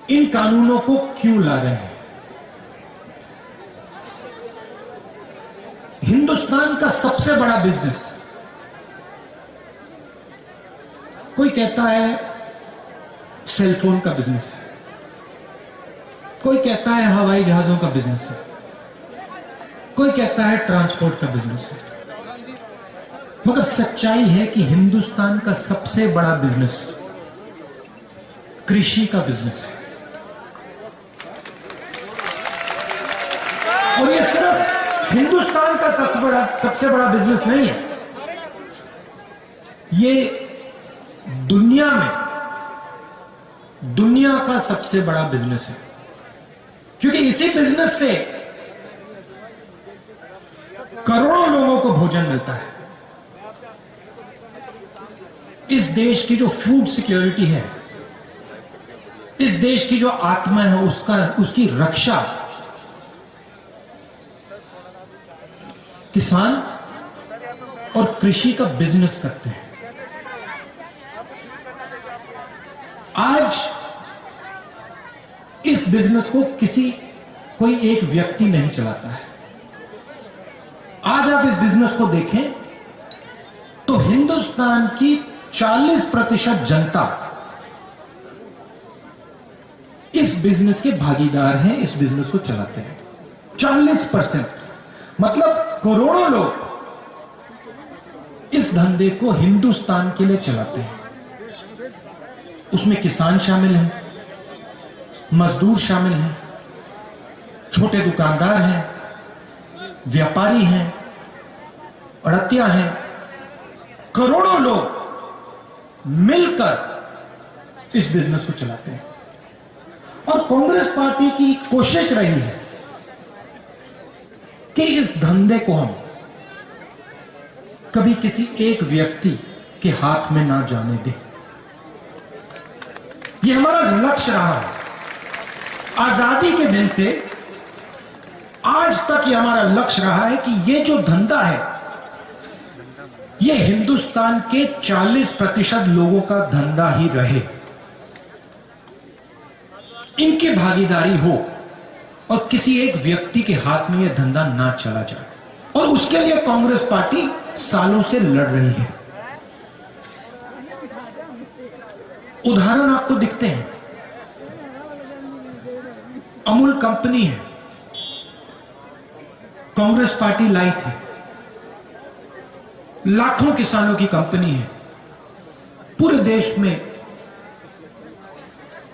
इन कानूनों को क्यों ला रहे हैं? हिंदुस्तान का सबसे बड़ा बिजनेस, कोई कहता है सेलफोन का बिजनेस है, कोई कहता है हवाई जहाजों का बिजनेस है, कोई कहता है ट्रांसपोर्ट का बिजनेस है, मगर सच्चाई है कि हिंदुस्तान का सबसे बड़ा बिजनेस कृषि का बिजनेस है। और ये सिर्फ हिंदुस्तान का सबसे बड़ा बिजनेस नहीं है, ये दुनिया का सबसे बड़ा बिजनेस है, क्योंकि इसी बिजनेस से करोड़ों लोगों को भोजन मिलता है। इस देश की जो फूड सिक्योरिटी है, इस देश की जो आत्मा है, उसकी रक्षा किसान और कृषि का बिजनेस करते हैं। आज इस बिजनेस को कोई एक व्यक्ति नहीं चलाता है। आज आप इस बिजनेस को देखें तो हिंदुस्तान की 40% जनता इस बिजनेस के भागीदार हैं, इस बिजनेस को चलाते हैं। 40% मतलब करोड़ों लोग इस धंधे को हिंदुस्तान के लिए चलाते हैं। उसमें किसान शामिल हैं, मजदूर शामिल हैं, छोटे दुकानदार हैं, व्यापारी हैं, अड़तिया हैं, करोड़ों लोग मिलकर इस बिजनेस को चलाते हैं। और कांग्रेस पार्टी की कोशिश रही है कि इस धंधे को हम कभी किसी एक व्यक्ति के हाथ में ना जाने दें। यह हमारा लक्ष्य रहा है। आजादी के दिन से आज तक यह हमारा लक्ष्य रहा है कि यह जो धंधा है, यह हिंदुस्तान के 40% लोगों का धंधा ही रहे, इनकी भागीदारी हो और किसी एक व्यक्ति के हाथ में यह धंधा ना चला जाए। और उसके लिए कांग्रेस पार्टी सालों से लड़ रही है। उदाहरण आपको दिखते हैं। अमूल कंपनी है, कांग्रेस पार्टी लाई थी। लाखों किसानों की कंपनी है, पूरे देश में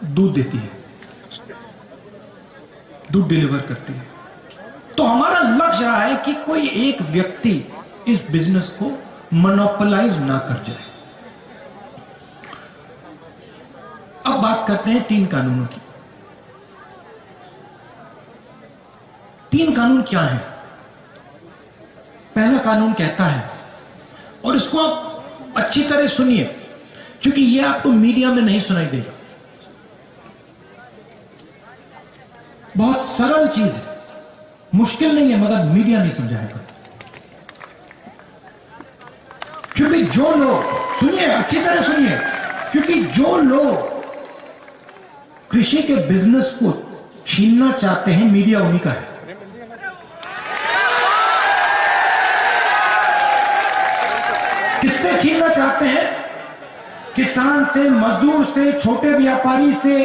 दूध देती है, दूध डिलीवर करती है। तो हमारा लक्ष्य रहा है कि कोई एक व्यक्ति इस बिजनेस को मोनोपोलाइज ना कर जाए। अब बात करते हैं 3 कानूनों की। 3 कानून क्या हैं? पहला कानून कहता है, और इसको आप अच्छी तरह सुनिए क्योंकि यह आपको मीडिया में नहीं सुनाई देगा। बहुत सरल चीज है, मुश्किल नहीं है, मगर मीडिया नहीं समझाएगा। क्योंकि जो लोग, सुनिए अच्छी तरह सुनिए, क्योंकि जो लोग कृषि के बिजनेस को छीनना चाहते हैं, मीडिया उन्हीं का है। किससे छीनना चाहते हैं? किसान से, मजदूर से, छोटे व्यापारी से,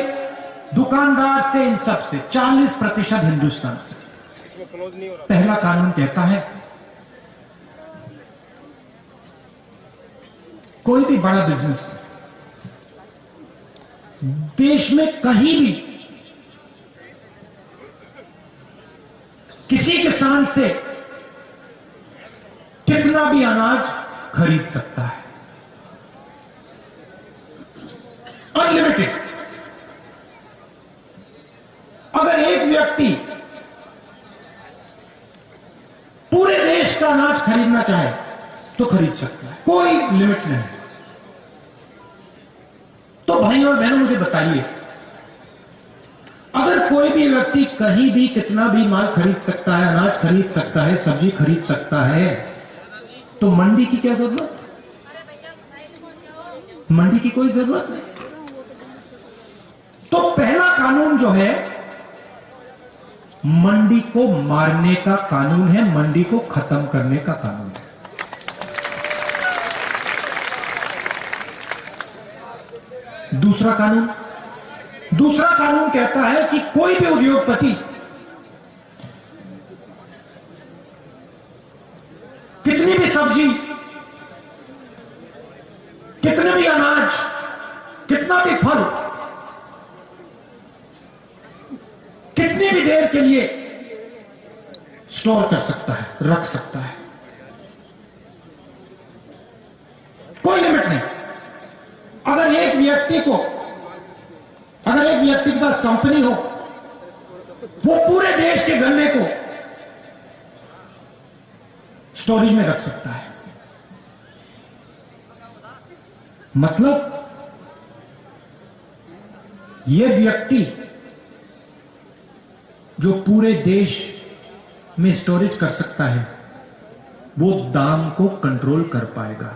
दुकानदार से, इन सब से। 40% हिंदुस्तान से। पहला कानून कहता है, कोई भी बड़ा बिजनेस देश में कहीं भी किसी किसान से कितना भी अनाज खरीद सकता है, अनलिमिटेड। अगर एक व्यक्ति पूरे देश का अनाज खरीदना चाहे तो खरीद सकता है, कोई लिमिट नहीं। तो भाई और बहनों मुझे बताइए, अगर कोई भी व्यक्ति कहीं भी कितना भी माल खरीद सकता है, अनाज खरीद सकता है, सब्जी खरीद सकता है, तो मंडी की क्या जरूरत? मंडी की कोई जरूरत नहीं। तो पहला कानून कानून जो है मंडी को मारने का कानून है, मंडी को खत्म करने का कानून है। दूसरा कानून कहता है कि कोई भी उद्योगपति कितनी भी सब्जी, कितने भी अनाज, कितना भी फल कितनी भी देर के लिए स्टोर कर सकता है, रख सकता है, कोई लिमिट नहीं। अगर एक व्यक्ति के पास कंपनी हो, वो पूरे देश के गन्ने को स्टोरेज में रख सकता है। मतलब यह व्यक्ति जो पूरे देश में स्टोरेज कर सकता है, वो दाम को कंट्रोल कर पाएगा।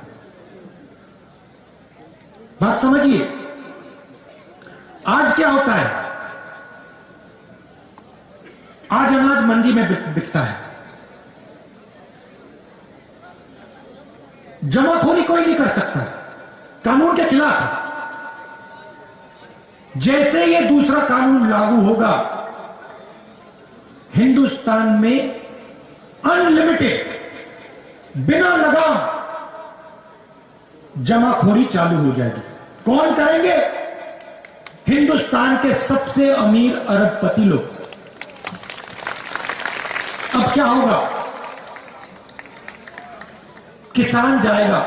बात समझिए, आज क्या होता है? आज अनाज मंडी में बिकता है, जमाखोरी कोई नहीं कर सकता, कानून के खिलाफ है। जैसे ये दूसरा कानून लागू होगा, हिंदुस्तान में अनलिमिटेड, बिना लगाम जमाखोरी चालू हो जाएगी। कौन करेंगे? हिंदुस्तान के सबसे अमीर अरबपति लोग। अब क्या होगा? किसान जाएगा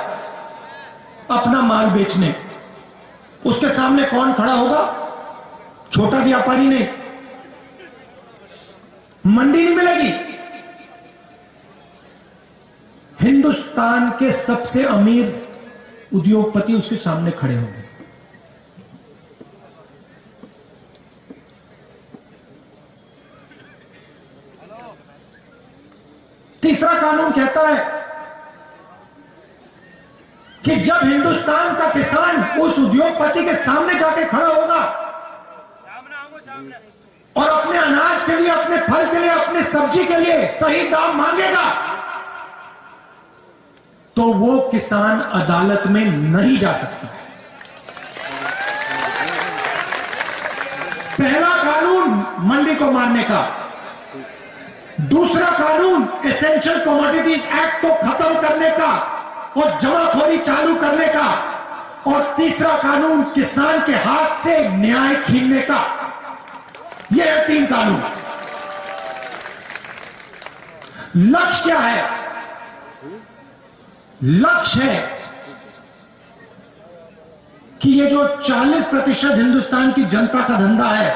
अपना माल बेचने, उसके सामने कौन खड़ा होगा? छोटा व्यापारी नहीं, मंडी नहीं मिलेगी। हिंदुस्तान के सबसे अमीर उद्योगपति उसके सामने खड़े होंगे। तीसरा कानून कहता है कि जब हिंदुस्तान का किसान उस उद्योगपति के सामने जाके खड़ा होगा और अपने अनाज के लिए, अपने फल के लिए, अपने सब्जी के लिए सही दाम मांगेगा, तो वो किसान अदालत में नहीं जा सकता। पहला कानून मंडी को मारने का, दूसरा कानून एसेंशियल कमोडिटीज एक्ट को खत्म करने का और जमाखोरी चालू करने का, और तीसरा कानून किसान के हाथ से न्याय छीनने का। ये है 3 कानून। लक्ष्य क्या है? लक्ष्य है कि ये जो 40% हिंदुस्तान की जनता का धंधा है,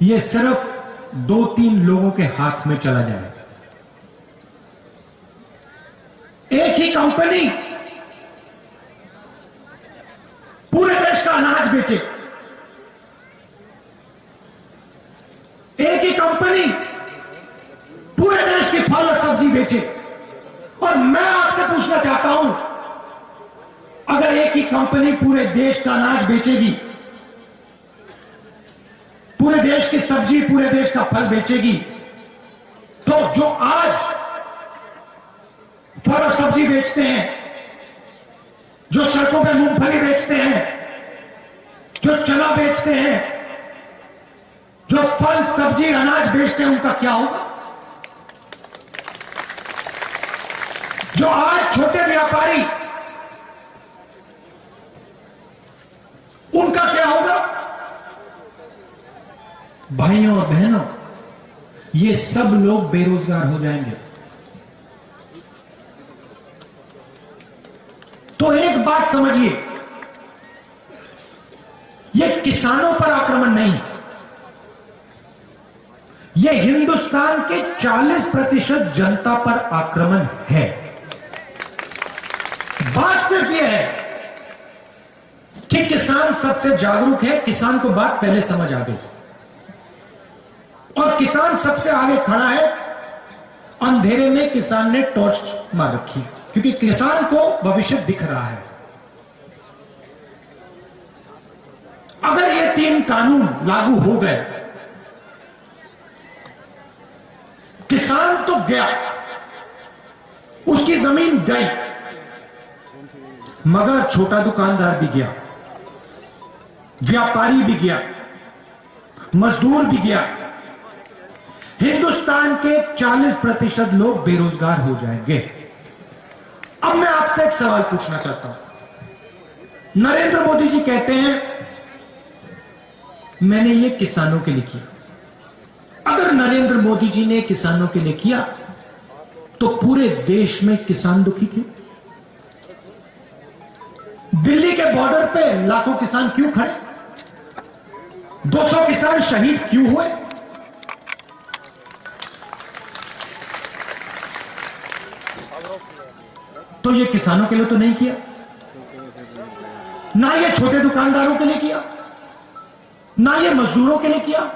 ये सिर्फ 2-3 लोगों के हाथ में चला जाए। एक ही कंपनी पूरे देश का अनाज बेचे, एक ही कंपनी पूरे देश की फल और सब्जी बेचे। और मैं आपसे पूछना चाहता हूं, अगर एक ही कंपनी पूरे देश का अनाज बेचेगी, पूरे देश की सब्जी, पूरे देश का फल बेचेगी, तो जो आज फल और सब्जी बेचते हैं, जो सड़कों पे मूंगफली बेचते हैं, जो चना बेचते हैं, जो फल सब्जी अनाज बेचते हैं, उनका क्या होगा? जो आज छोटे व्यापारी, उनका क्या होगा? भाइयों और बहनों, ये सब लोग बेरोजगार हो जाएंगे। तो एक बात समझिए, ये किसानों पर आक्रमण नहीं, ये हिंदुस्तान के 40% जनता पर आक्रमण है। बात सिर्फ यह है कि किसान सबसे जागरूक है, किसान को बात पहले समझ आ गई, और किसान सबसे आगे खड़ा है। अंधेरे में किसान ने टॉर्च मार रखी, क्योंकि किसान को भविष्य दिख रहा है। अगर ये 3 कानून लागू हो गए, किसान तो गया, उसकी जमीन गई, मगर छोटा दुकानदार भी गया, व्यापारी भी गया, मजदूर भी गया। हिंदुस्तान के 40% लोग बेरोजगार हो जाएंगे। अब मैं आपसे एक सवाल पूछना चाहता हूं। नरेंद्र मोदी जी कहते हैं मैंने ये किसानों के लिए किया। अगर नरेंद्र मोदी जी ने किसानों के लिए किया तो पूरे देश में किसान दुखी क्यों? दिल्ली के बॉर्डर पे लाखों किसान क्यों खड़े? 200 किसान शहीद क्यों हुए? तो ये किसानों के लिए तो नहीं किया, ना ये छोटे दुकानदारों के लिए किया, ना ये मजदूरों के लिए किया।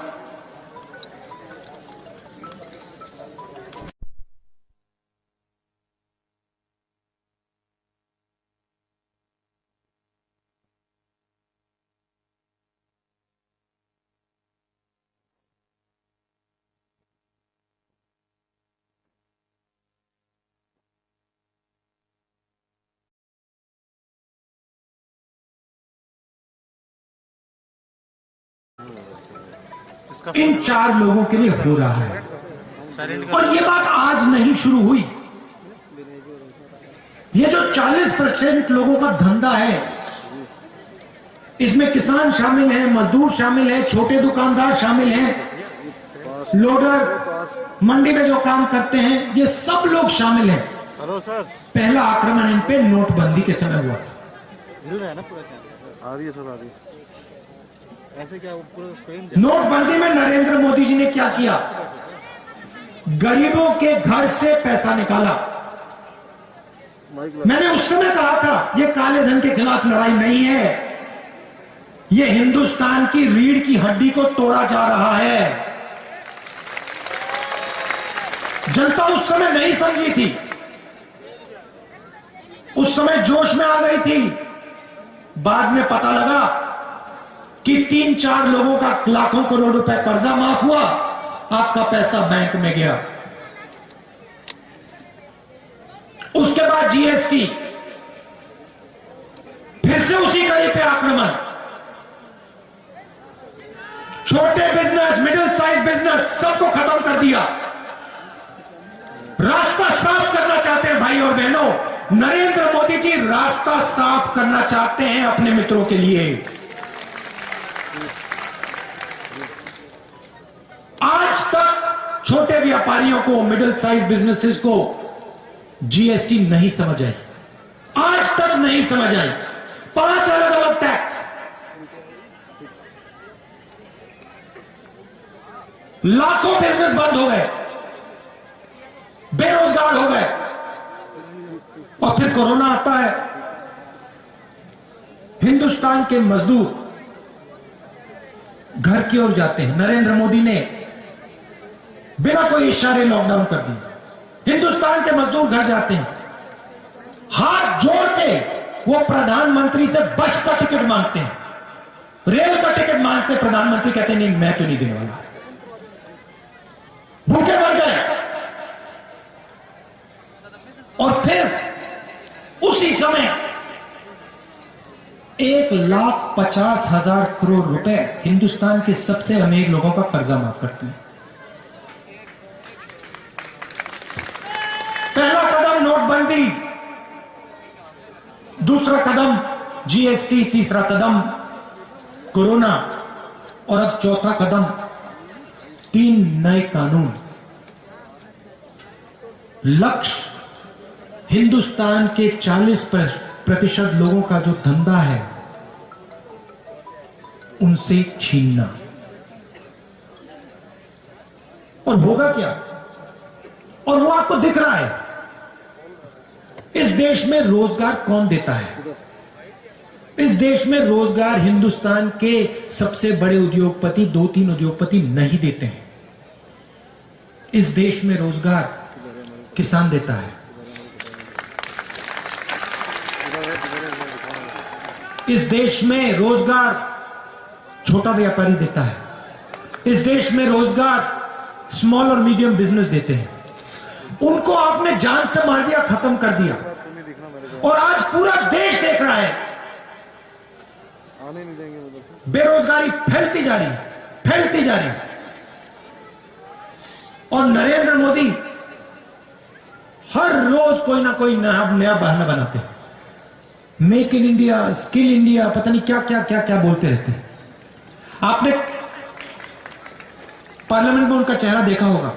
इन 4 लोगों के लिए हो रहा है। और ये बात आज नहीं शुरू हुई। ये जो 40% लोगों का धंधा है, इसमें किसान शामिल हैं, मजदूर शामिल हैं, छोटे दुकानदार शामिल हैं, लोडर, मंडी में जो काम करते हैं, ये सब लोग शामिल हैं। हेलो सर, पहला आक्रमण इन पे नोटबंदी के समय हुआ था। हिल रहा है ना पूरा? आ रही है सर, आ रही है। ऐसे क्या पूरा स्क्रीन? नोटबंदी में नरेंद्र मोदी जी ने क्या किया? गरीबों के घर से पैसा निकाला। मैंने उस समय कहा था ये काले धन के खिलाफ लड़ाई नहीं है, ये हिंदुस्तान की रीढ़ की हड्डी को तोड़ा जा रहा है। जनता उस समय नहीं समझी थी, उस समय जोश में आ गई थी। बाद में पता लगा कि 3-4 लोगों का लाखों करोड़ रुपए कर्जा माफ हुआ, आपका पैसा बैंक में गया। उसके बाद जीएसटी, फिर से उसी कड़ी पे आक्रमण। छोटे बिजनेस, मिडिल साइज बिजनेस, सबको खत्म कर दिया। रास्ता साफ करना चाहते हैं भाई और बहनों, नरेंद्र मोदी जी रास्ता साफ करना चाहते हैं अपने मित्रों के लिए। आज तक छोटे व्यापारियों को, मिडिल साइज बिजनेसेस को जीएसटी नहीं समझ आई, आज तक नहीं समझ आई। 5 अलग अलग टैक्स, लाखों बिजनेस बंद हो गए, बेरोजगार हो गए। और फिर कोरोना आता है, हिंदुस्तान के मजदूर घर की ओर जाते हैं। नरेंद्र मोदी ने बिना कोई इशारे लॉकडाउन कर दिया। हिंदुस्तान के मजदूर घर जाते हैं, हाथ जोड़ के वो प्रधानमंत्री से बस का टिकट मांगते हैं, रेल का टिकट मांगते हैं। प्रधानमंत्री कहते हैं नहीं, मैं तो नहीं देने वाला। भूखे मर गए। और फिर उसी समय 1,50,000 करोड़ रुपए हिंदुस्तान के सबसे अमीर लोगों का कर्जा माफ करते हैं। पहला कदम नोटबंदी, दूसरा कदम जीएसटी, तीसरा कदम कोरोना, और अब चौथा कदम 3 नए कानून। लक्ष्य हिंदुस्तान के 40% लोगों का जो धंधा है उनसे छीनना। और होगा क्या? और वो आपको दिख रहा है। इस देश में रोजगार कौन देता है? इस देश में रोजगार हिंदुस्तान के सबसे बड़े उद्योगपति, 2-3 उद्योगपति नहीं देते हैं। इस देश में रोजगार किसान देता है। इस देश में रोजगार छोटा व्यापारी देता है। इस देश में रोजगार स्मॉल और मीडियम बिजनेस देते हैं। उनको आपने जान से मार दिया, खत्म कर दिया। और आज पूरा देश देख रहा है, आने नहीं देंगे उधर से। बेरोजगारी फैलती जा रही है, फैलती जा रही है। और नरेंद्र मोदी हर रोज कोई ना कोई नया बहाना बनाते हैं। Make in India, skill India, पता नहीं क्या क्या क्या क्या बोलते रहते हैं। आपने पार्लियामेंट में उनका चेहरा देखा होगा।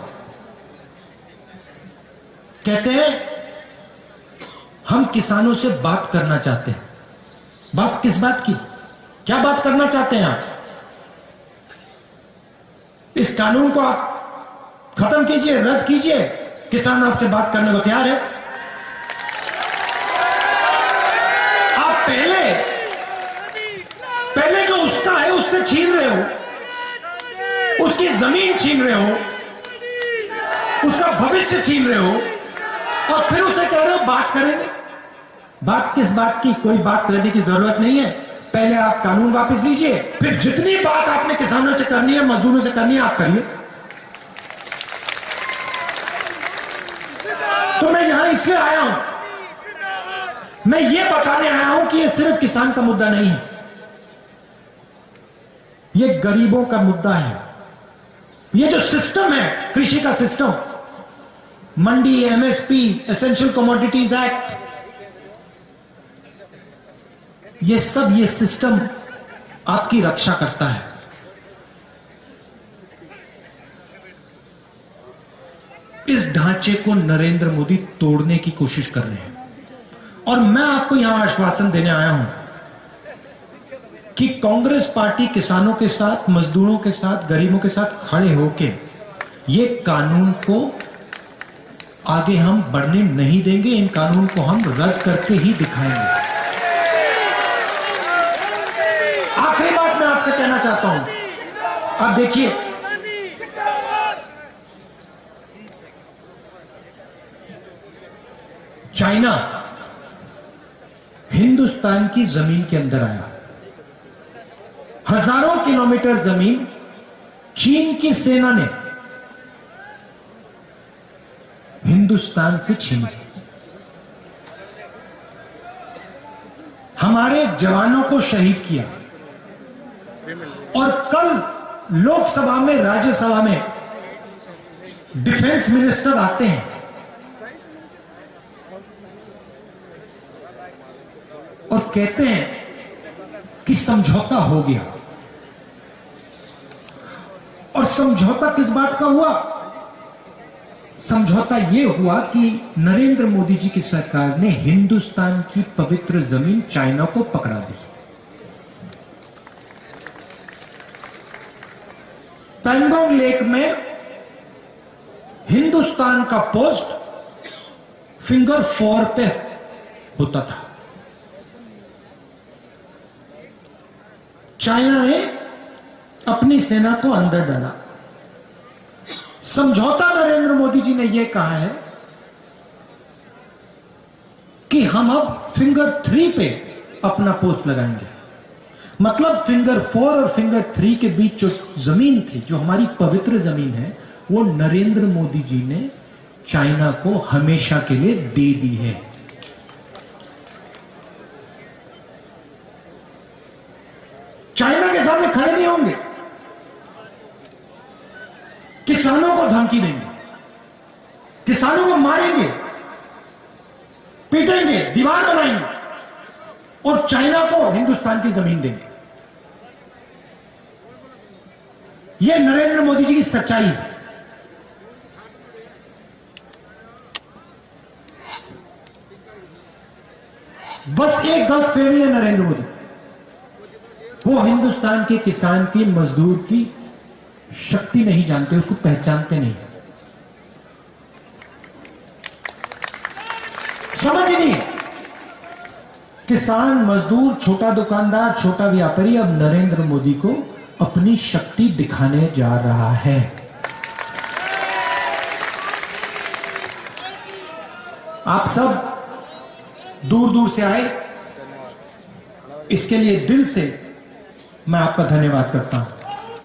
कहते हैं हम किसानों से बात करना चाहते हैं। बात किस बात की? क्या बात करना चाहते हैं आप? इस कानून को आप खत्म कीजिए, रद्द कीजिए। किसान आपसे बात करने को तैयार है। आप पहले जो उसका है उससे छीन रहे हो, उसकी जमीन छीन रहे हो, उसका भविष्य छीन रहे हो, और फिर उसे कह रहे हो बात करेंगे। बात किस बात की? कोई बात करने की जरूरत नहीं है। पहले आप कानून वापस लीजिए, फिर जितनी बात आपने किसानों से करनी है, मजदूरों से करनी है, आप करिए। तो मैं यहां इसलिए आया हूं, मैं ये बताने आया हूं कि ये सिर्फ किसान का मुद्दा नहीं है, ये गरीबों का मुद्दा है। ये जो सिस्टम है, कृषि का सिस्टम, मंडी, एमएसपी, एसेंशियल कमोडिटीज एक्ट, ये सब, ये सिस्टम आपकी रक्षा करता है। इस ढांचे को नरेंद्र मोदी तोड़ने की कोशिश कर रहे हैं। और मैं आपको यहां आश्वासन देने आया हूं कि कांग्रेस पार्टी किसानों के साथ, मजदूरों के साथ, गरीबों के साथ खड़े होकर ये कानून को आगे हम बढ़ने नहीं देंगे। इन कानून को हम रद्द करके ही दिखाएंगे। आखिरी बात मैं आपसे कहना चाहता हूं, अब देखिए, चाइना हिंदुस्तान की जमीन के अंदर आया। हजारों किलोमीटर जमीन चीन की सेना ने हिंदुस्तान से छीनी। हमारे जवानों को शहीद किया। और कल लोकसभा में, राज्यसभा में डिफेंस मिनिस्टर आते हैं और कहते हैं कि समझौता हो गया। और समझौता किस बात का हुआ? समझौता यह हुआ कि नरेंद्र मोदी जी की सरकार ने हिंदुस्तान की पवित्र जमीन चाइना को पकड़ा दी। पैंगोंग लेक में हिंदुस्तान का पोस्ट फिंगर 4 पे होता था। चाइना ने अपनी सेना को अंदर डाला। समझौता नरेंद्र मोदी जी ने यह कहा है कि हम अब फिंगर 3 पे अपना पोस्ट लगाएंगे। मतलब फिंगर 4 और फिंगर 3 के बीच जो जमीन थी, जो हमारी पवित्र जमीन है, वो नरेंद्र मोदी जी ने चाइना को हमेशा के लिए दे दी है। चाइना के सामने खड़े नहीं होंगे, किसानों को धमकी देंगे, किसानों को मारेंगे, पीटेंगे, दीवार बनाएंगे और चाइना को हिंदुस्तान की जमीन देंगे। यह नरेंद्र मोदी जी की सच्चाई है। बस एक गलतफहमी है नरेंद्र मोदी, वो हिंदुस्तान के किसान की, मजदूर की शक्ति नहीं जानते, उसको पहचानते नहीं, समझ नहीं। किसान, मजदूर, छोटा दुकानदार, छोटा व्यापारी अब नरेंद्र मोदी को अपनी शक्ति दिखाने जा रहा है। आप सब दूर दूर से आए, इसके लिए दिल से मैं आपका धन्यवाद करता हूं।